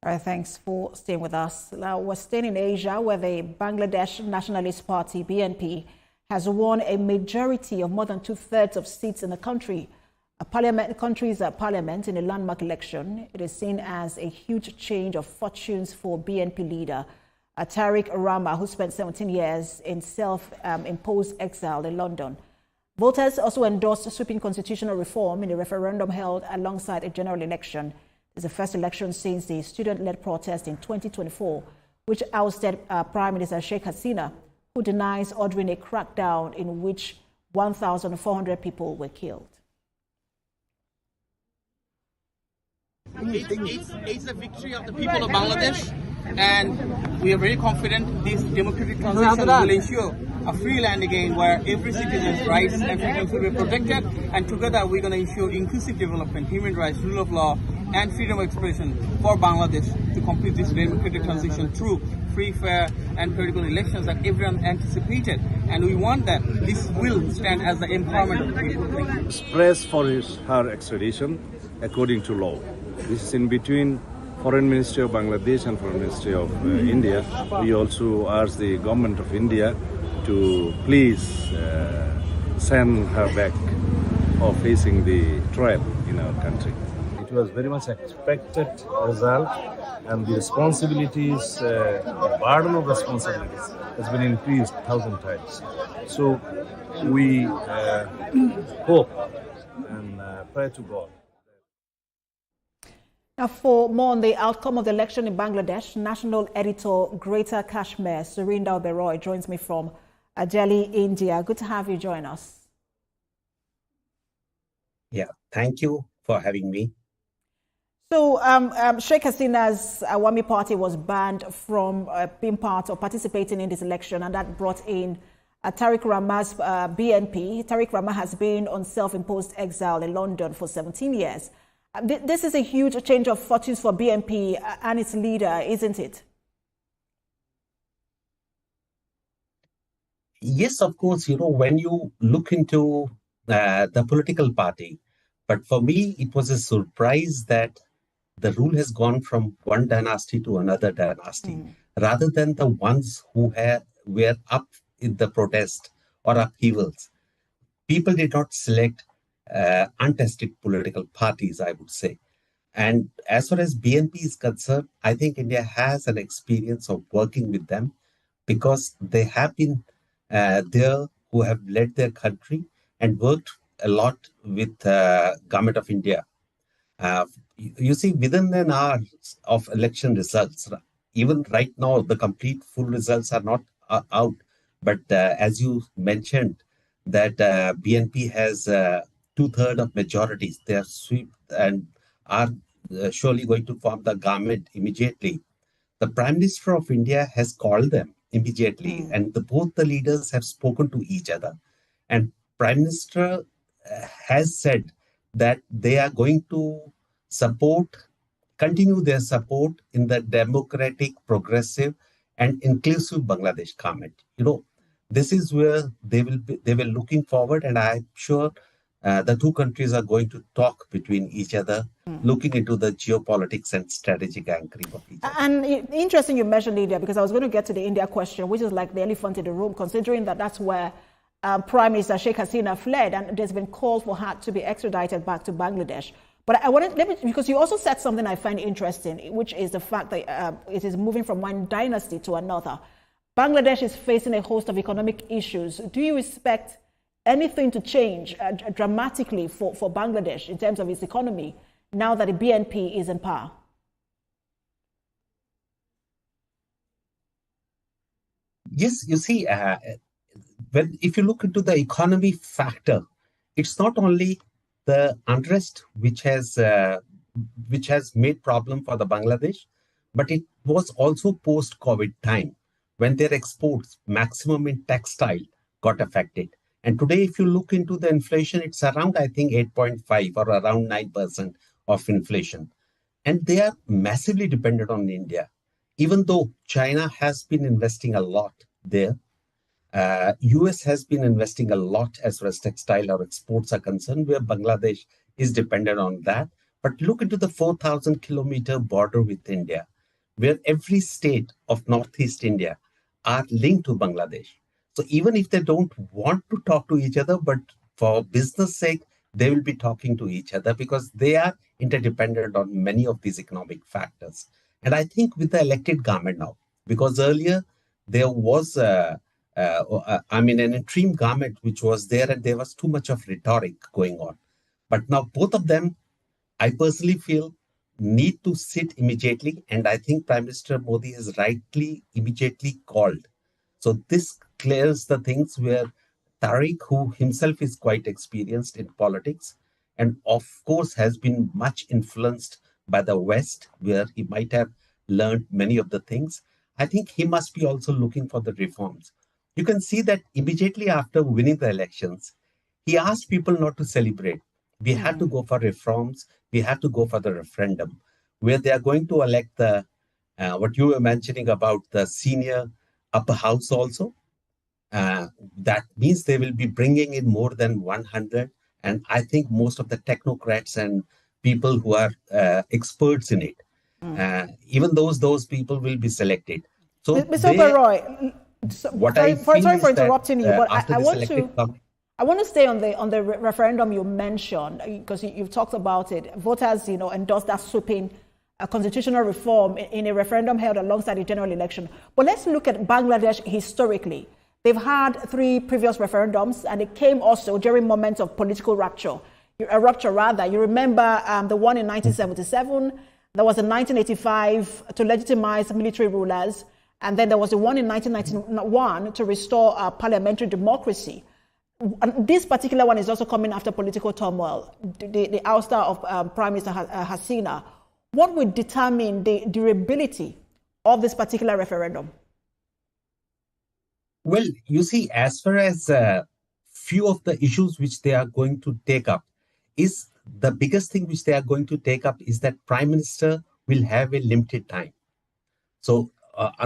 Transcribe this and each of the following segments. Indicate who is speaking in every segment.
Speaker 1: All right, thanks for staying with us. Now, we're staying in Asia, where the Bangladesh Nationalist Party, BNP, has won a majority of more than two-thirds of seats in the country. Country's parliament in a landmark election. It is seen as a huge change of fortunes for BNP leader Tariq Rama, who spent 17 years in self-imposed exile in London. Voters also endorsed sweeping constitutional reform in a referendum held alongside a general election. It's the first election since the student-led protest in 2024, which ousted Prime Minister Sheikh Hasina, who denies ordering a crackdown in which 1,400 people were killed.
Speaker 2: It's a victory of the people of Bangladesh, and we are very confident this democratic transition will ensure a free land again where every citizen's rights and freedoms will be protected, and together we're going to ensure inclusive development, human rights, rule of law, and freedom of expression for Bangladesh to complete this democratic transition through free, fair, and credible elections that everyone anticipated. And we want that this will stand as the empowerment of the people.
Speaker 3: Express for her extradition according to law. This is in between Foreign Ministry of Bangladesh and Foreign Ministry of India. We also ask the government of India to please send her back for facing the trial in our country. It was very much expected result, and the responsibilities, the burden of responsibilities has been increased 1,000 times. So we hope and pray to God.
Speaker 1: Now, for more on the outcome of the election in Bangladesh, National Editor Greater Kashmir, Surinder Beroy, joins me from Delhi, India. Good to have you join us.
Speaker 4: Yeah, thank you for having me.
Speaker 1: So, Sheikh Hasina's Awami party was banned from being part or participating in this election, and that brought in Tariq Rama's BNP. Tariq Rama has been on self-imposed exile in London for 17 years. This is a huge change of fortunes for BNP and its leader, isn't it?
Speaker 4: Yes, of course, when you look into the political party, but for me, it was a surprise that the rule has gone from one dynasty to another dynasty, rather than the ones who were up in the protest or upheavals. People did not select untested political parties, I would say. And as far as BNP is concerned, I think India has an experience of working with them because they have been there who have led their country and worked a lot with government of India. You see, within an hour of election results, even right now, the complete full results are not out. But as you mentioned, that BNP has two-thirds of majorities. They are sweep and are surely going to form the government immediately. The Prime Minister of India has called them immediately, and both the leaders have spoken to each other. And Prime Minister has said that they are going to continue their support in the democratic, progressive, and inclusive Bangladesh government. This is where they were looking forward, and I'm sure the two countries are going to talk between each other, looking into the geopolitics and strategic anchoring of each other.
Speaker 1: And interesting you mentioned India, because I was going to get to the India question, which is like the elephant in the room, considering that that's where Prime Minister Sheikh Hasina fled, and there's been calls for her to be extradited back to Bangladesh. But because you also said something I find interesting, which is the fact that it is moving from one dynasty to another. Bangladesh is facing a host of economic issues. Do you expect anything to change dramatically for Bangladesh in terms of its economy now that the BNP is in power?
Speaker 4: Yes, you see, if you look into the economy factor, it's not only the unrest which has made problem for the Bangladesh, but it was also post-COVID time when their exports, maximum in textile, got affected. And today, if you look into the inflation, it's around, I think, 8.5 or around 9% of inflation. And they are massively dependent on India. Even though China has been investing a lot there, US has been investing a lot as far as textile or exports are concerned, where Bangladesh is dependent on that. But look into the 4,000 kilometer border with India. where every state of Northeast India are linked to Bangladesh. So even if they don't want to talk to each other, but for business sake, they will be talking to each other because they are interdependent on many of these economic factors. And I think with the elected government now, because earlier there was an interim government which was there and there was too much of rhetoric going on. But now both of them, I personally feel, need to sit immediately. And I think Prime Minister Modi has rightly immediately called. So this clears the things where Tariq, who himself is quite experienced in politics, and of course has been much influenced by the West, where he might have learned many of the things. I think he must be also looking for the reforms. You can see that immediately after winning the elections, he asked people not to celebrate. We had to go for reforms. We had to go for the referendum, where they are going to elect the what you were mentioning about the senior upper house also. That means they will be bringing in more than 100. And I think most of the technocrats and people who are experts in it, even those people will be selected. So
Speaker 1: Mr. Oberoi, sorry for interrupting you, but I want to stay on the referendum you mentioned, because you've talked about it. Voters, endorsed that sweeping constitutional reform in a referendum held alongside the general election. But let's look at Bangladesh historically. They've had 3 previous referendums, and it came also during moments of political rupture. You remember the one in 1977, there was in 1985 to legitimize military rulers, and then there was the one in 1991 to restore parliamentary democracy. And this particular one is also coming after political turmoil, the ouster of Prime Minister Hasina. What would determine the durability of this particular referendum?
Speaker 4: Well, you see, as far as few of the issues which they are going to take up, is the biggest thing which they are going to take up is that Prime Minister will have a limited time. So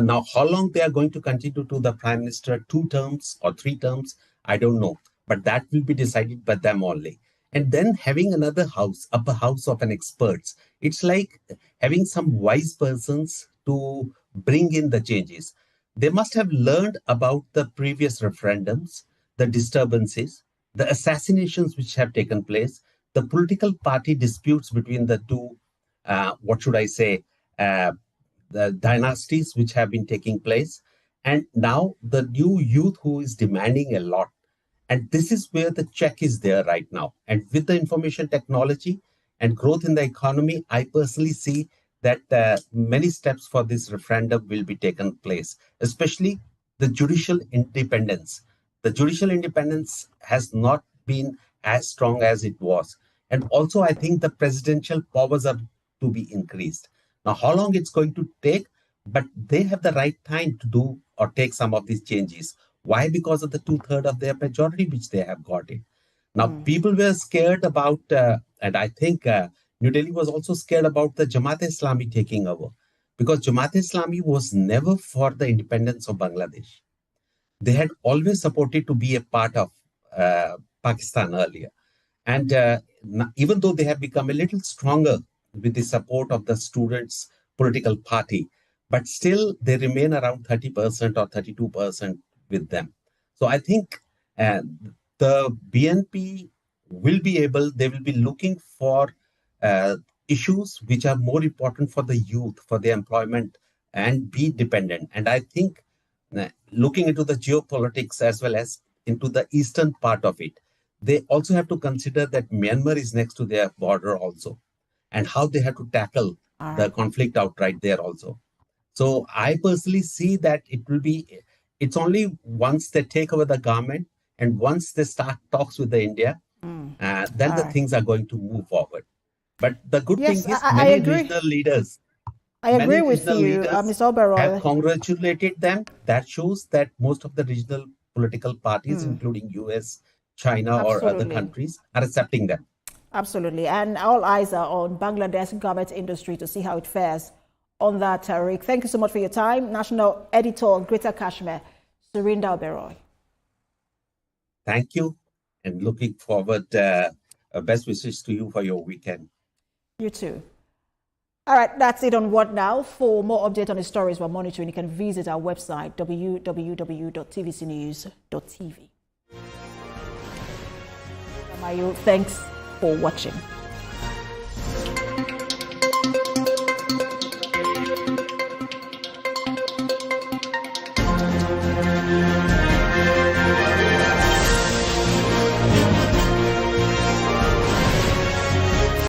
Speaker 4: now how long they are going to continue to the Prime Minister, 2 terms or 3 terms, I don't know. But that will be decided by them only. And then having another house, upper house of an experts, it's like having some wise persons to bring in the changes. They must have learned about the previous referendums, the disturbances, the assassinations which have taken place, the political party disputes between the two, the dynasties which have been taking place, and now the new youth who is demanding a lot. And this is where the check is there right now. And with the information technology and growth in the economy, I personally see that many steps for this referendum will be taken place, especially the judicial independence. The judicial independence has not been as strong as it was. And also, I think the presidential powers are to be increased. Now, how long it's going to take, but they have the right time to do or take some of these changes. Why? Because of the 2/3 of their majority which they have got it. Now, people were scared about, and I think New Delhi was also scared about the Jamaat-e-Islami taking over, because Jamaat-e-Islami was never for the independence of Bangladesh. They had always supported to be a part of Pakistan earlier. And even though they have become a little stronger with the support of the students' political party, but still they remain around 30% or 32% with them. So I think the BNP will be able, they will be looking for issues which are more important for the youth, for their employment, and be dependent. And I think looking into the geopolitics as well as into the eastern part of it, they also have to consider that Myanmar is next to their border also, and how they have to tackle the conflict outright there also. So I personally see that it's only once they take over the government and once they start talks with the India, then the things are going to move forward. But the good thing is many regional leaders,
Speaker 1: I agree with you, Mr. Oberoi,
Speaker 4: have congratulated them. That shows that most of the regional political parties, including US, China, or other countries, are accepting them.
Speaker 1: Absolutely. And all eyes are on Bangladesh garment industry to see how it fares on that, Tariq. Thank you so much for your time. National Editor, Greater Kashmir, Surinder Oberoi.
Speaker 4: Thank you. And looking forward, best wishes to you for your weekend.
Speaker 1: You too. All right, that's it on What Now. For more updates on the stories we're monitoring, you can visit our website, www.tvcnews.tv. Mayu, thanks for watching.